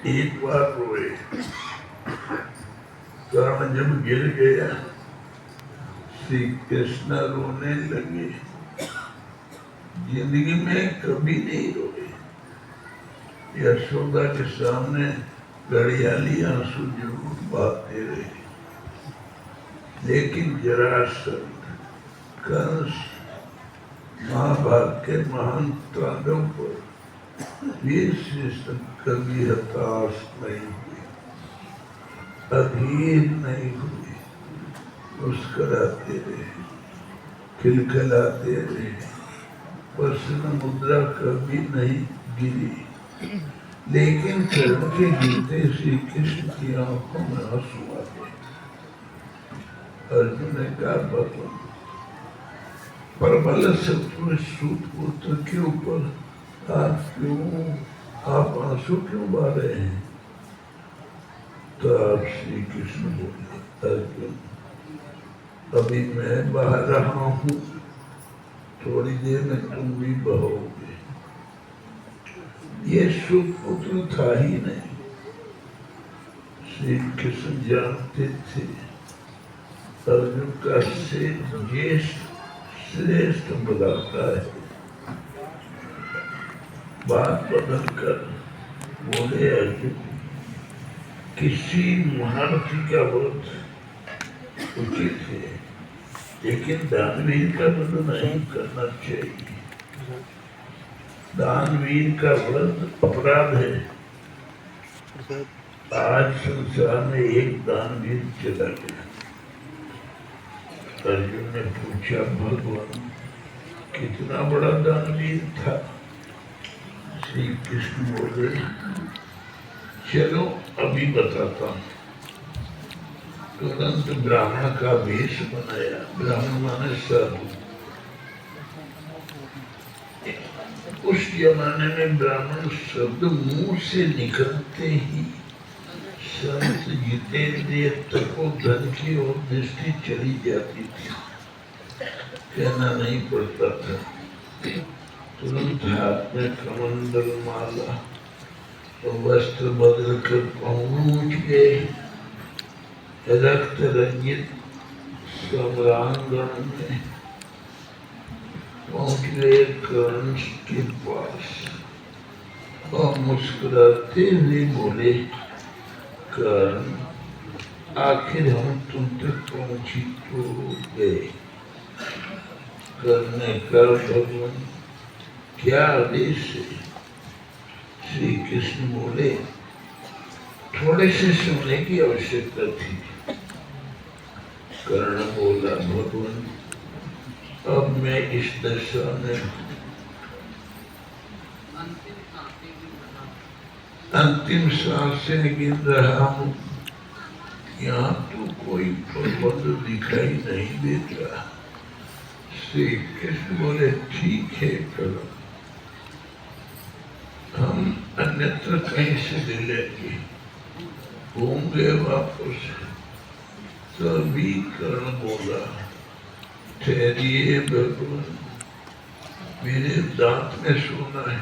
एक बार रोए। कर्ण जब गिर गया, श्री कृष्ण रोने लगे। जिंदगी में कभी नहीं रोए। यशोदा के सामने घड़ियाली आंसू जरूर बहाते रहे, लेकिन जरासंध, कंस, महाभारत के महान तांडव पर वीर श्री कभी हताश नहीं हुए, अधीर नहीं हुए, मुस्कुराते रहे, खिलखिलाते रहे, प्रसन्न मुद्रा कभी नहीं गिरी। लेकिन कर्ण के गिरते श्री कृष्ण की आंखों में आंसू आ गए। अर्जुन ने कहा, भगवान, प्रबल शत्रु सूत पुत्र के ऊपर आप आंसू क्यों बहा रहे हैं? तब श्री कृष्ण बोले, अर्जुन, अभी मैं बहा रहा हूँ, थोड़ी देर में तुम भी बहोगे। ये सुपुत्र था ही नहीं। श्री कृष्ण जानते थे अर्जुन का श्रेष्ठ बताता है। बात बदल कर बोले, अर्जुन, किसी महारथी का व्रत उचित है, लेकिन दानवीर का व्रत नहीं करना चाहिए। दानवीर का व्रत अपराध है। आज संसार में एक दानवीर चला गया। अर्जुन ने पूछा, भगवान, कितना बड़ा दानवीर था? श्री कृष्ण बोले, चलो अभी बताता हूँ। तुरंत ब्राह्मण का वेश बनाया। ब्राह्मण माने साधु। उस जमाने में ब्राह्मण शब्द मुंह से निकलते ही संत जितेंद्रिय तपोधन की ओर दृष्टि चली जाती थी। कहना नहीं पड़ता था। तुरंत हाथ में कमंडल माला और वस्त्र बदल कर पहुंच गए। रक्त रंजित सम्रांगण में पहुंच गए कर्ण के पास और मुस्कुराते हुए बोले, कर्ण, आखिर हम तुम तक पहुंची तो गए। कर्ण ने कहा, भगवान, क्या आदेश है? श्री कृष्ण बोले, थोड़े से सोने की आवश्यकता थी। कर्ण बोला, भगवान, अब मैं इस दशा में अंतिम सांसें गिन रहा हूँ। यहाँ तो कोई प्रबंध दिखाई नहीं देता। श्री कृष्ण बोले, ठीक है कर्ण, हम अन्यत्र कहीं से ले लेंगे, होंगे वापस। तभी कर्ण बोला, ठहरिए भगवान, मेरे दांत में सोना है,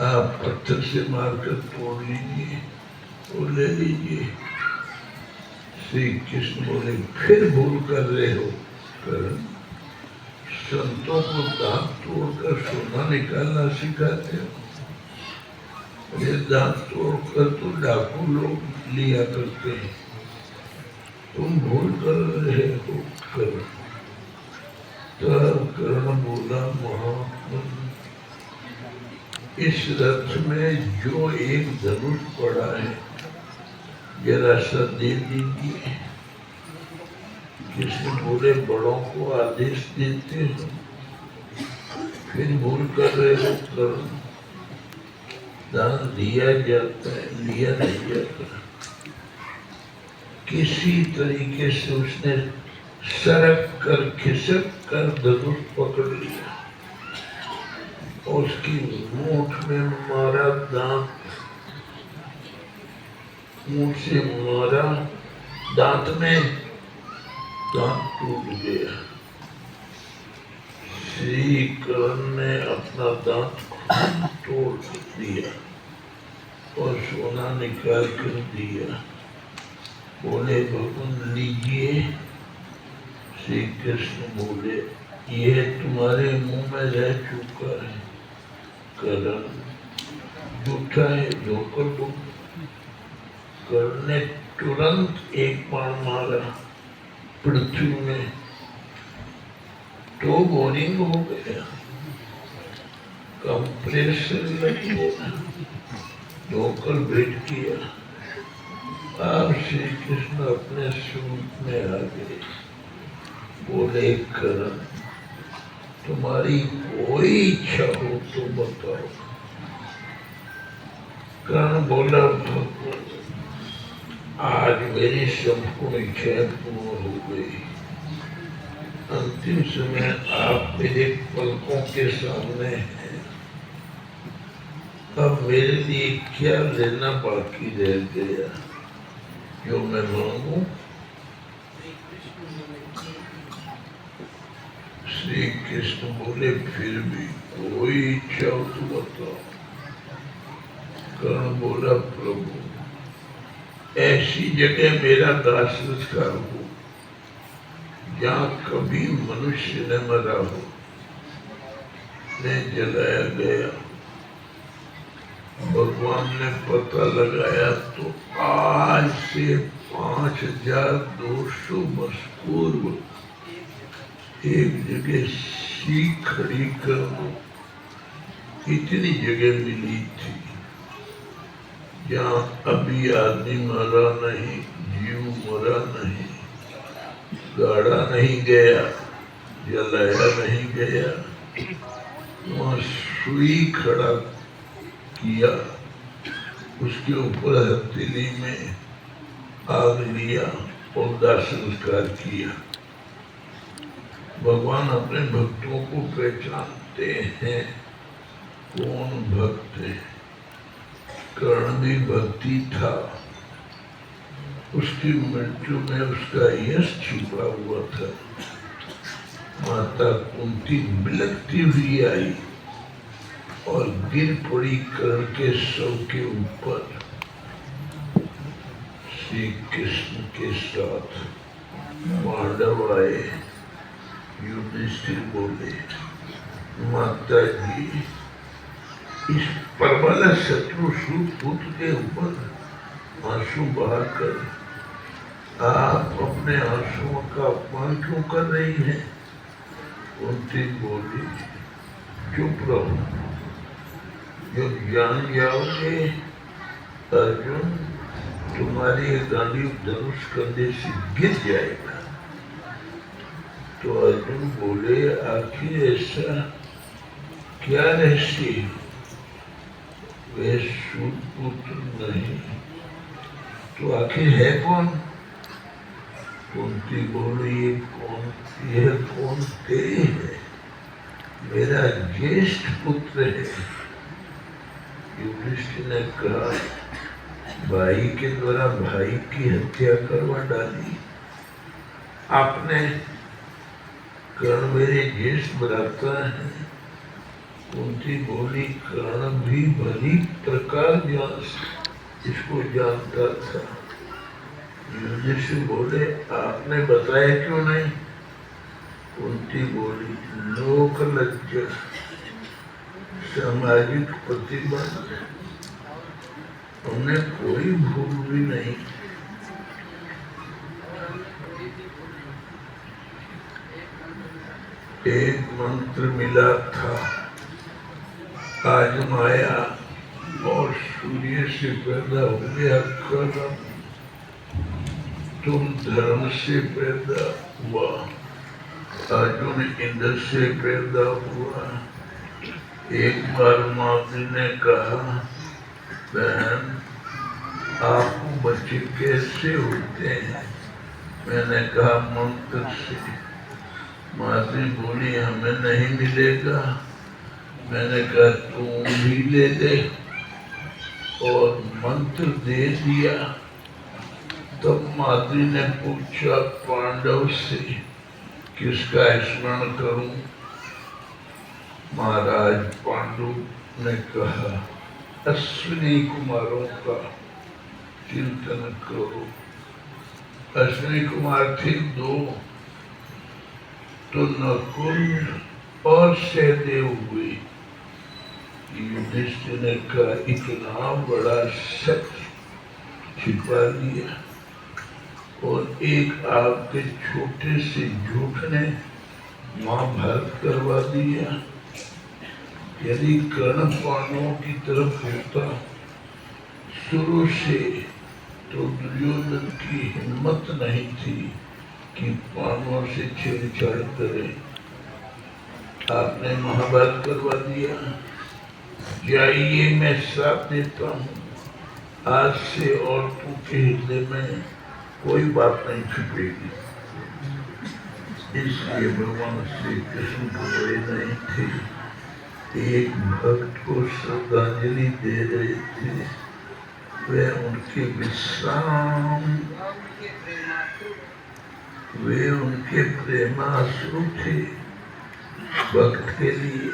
आप पत्थर से मारकर तोड़ लीजिए और ले लीजिए। श्री कृष्ण बोले, फिर भूल कर रहे हो कर्ण, संतों को दांत तोड़कर सोना निकालना सिखाते हो। ये दांत तोड़कर तो डाकू लोग लिया करते हैं, तुम भूल कर रहे हो कर्ण। तब कर्ण बोला, महात्मा, इस रथ में जो एक धनुष पड़ा है, जरा सा दे दीजिए। कृष्ण बोले, बड़ों को आदेश देते हो, फिर भूल कर रहे हो कर्ण। दान दिया जाता है, लिया नहीं जाता। किसी तरीके से उसने सरक कर खिसक कर धनुष पकड़ लिया, उसकी मूठ में मारा दांत, मूठ से मारा दांत में, दांत टूट गया। श्री कर्ण ने अपना दांत तोड़ दिया। और सोना निकाल कर दिया। बोले भगवान लीजिए। श्री कृष्ण बोले यह तुम्हारे मुंह में रह चुका है, करण झूठा है, धोकर दो। कर्ण ने तुरंत एक बाण मारा पृथ्वी में, तो बोरिंग हो गया, कंप्रेसर लग गया, धोकर भेज किया। आप श्री कृष्ण अपने स्वरूप में आ गए। बोले करण तुम्हारी कोई इच्छा हो तो बताओ। कर्ण बोला भगवान आज मेरी संपूर्ण इच्छाएं पूर्ण हो गई। अंतिम समय आप मेरे पलकों के सामने हैं। अब मेरे लिए क्या लेना बाकी रह गया जो मैं मांगू? श्री कृष्ण बोले फिर भी कोई इच्छा हो तो बताओ। कर्ण बोला प्रभु ऐसी जगह मेरा दाह संस्कार हो जहाँ कभी मनुष्य न मरा हो, न जलाया गया। भगवान ने पता लगाया तो आज से 5200 वर्ष पूर्व एक जगह सी खड़ी कर दो, इतनी जगह मिली थी जहाँ अभी आदमी मरा नहीं, जीव मरा नहीं, गाड़ा नहीं गया, जलाया नहीं गया। वहाँ सुई खड़ा किया, उसके ऊपर हथेली में आग लिया और दाह संस्कार किया। भगवान अपने भक्तों को पहचानते हैं कौन भक्त है। कर्ण भी भक्ति था, उसकी मृत्यु में उसका यश छिपा हुआ था। माता कुंती बिलखती हुई आई और गिर पड़ी कर्ण के शव के ऊपर। श्री कृष्ण के साथ पांडव आए। युधिष्ठिर बोले माता जी इस प्रबल शत्रु पुत्र के ऊपर आंसू बहाकर आप अपने आंसुओं का अपमान क्यों कर रही हैं? कुंती बोली चुप रहो, जब जान जाओगे अर्जुन तुम्हारी गांडी धनुष कंधे से गिर जाएगा। तो अर्जुन बोले आखिर ऐसा क्या रहस्य है? वे सूर्यपुत्र नहीं तो आखिर है कौन? कुंती बोली यह कौन तेरी है? मेरा ज्येष्ठ पुत्र है। युधिष्ठिर ने कहा भाई के द्वारा भाई की हत्या करवा डाली आपने। कर्ण मेरे ज्येष्ठ भ्राता है। कुंती बोली कर्ण भी भली प्रकार इसको जानता था। युधिष्ठिर बोले आपने बताया क्यों नहीं? कुंती बोली लोक लज्जा, सामाजिक प्रतिबंध, हमने कोई भूल भी नहीं। एक मंत्र मिला था आज माया और सूर्य से पैदा हो गया कलम, तुम धर्म से पैदा हुआ, अर्जुन इंद्र से पैदा हुआ। एक बार माता ने कहा बहन आपको बच्चे कैसे होते हैं? मैंने कहा मंत्र से। माता बोली हमें नहीं मिलेगा। मैंने कहा तुम भी ले दे और मंत्र दे दिया। तब माता ने पूछा पांडव से किसका स्मरण करूं? महाराज पांडु ने कहा अश्विनी कुमारों का चिंतन करो। अश्विनी कुमार थे दो, तो नकुल और सहदेव हुए। युधिष्ठिर ने कहा इतना बड़ा सच छिपा लिया, और एक आपके छोटे से झूठ ने महाभारत करवा दिया। यदि कर्ण पांडवों की तरफ होता शुरू से, तो दुर्योधन की हिम्मत नहीं थी कि पांडवों से छेड़छाड़ करे। आपने महाभारत करवा दिया। जाइए, मैं श्राप देता हूँ, आज से औरतों के हृदय में कोई बात नहीं छुपेगी। इसलिए भगवान श्री कृष्ण बोले नहीं थे, एक भक्त को श्रद्धांजलि दे रहे थे। वे उनके विश्राम, वे उनके प्रेमाश्रु थे। भक्त के लिए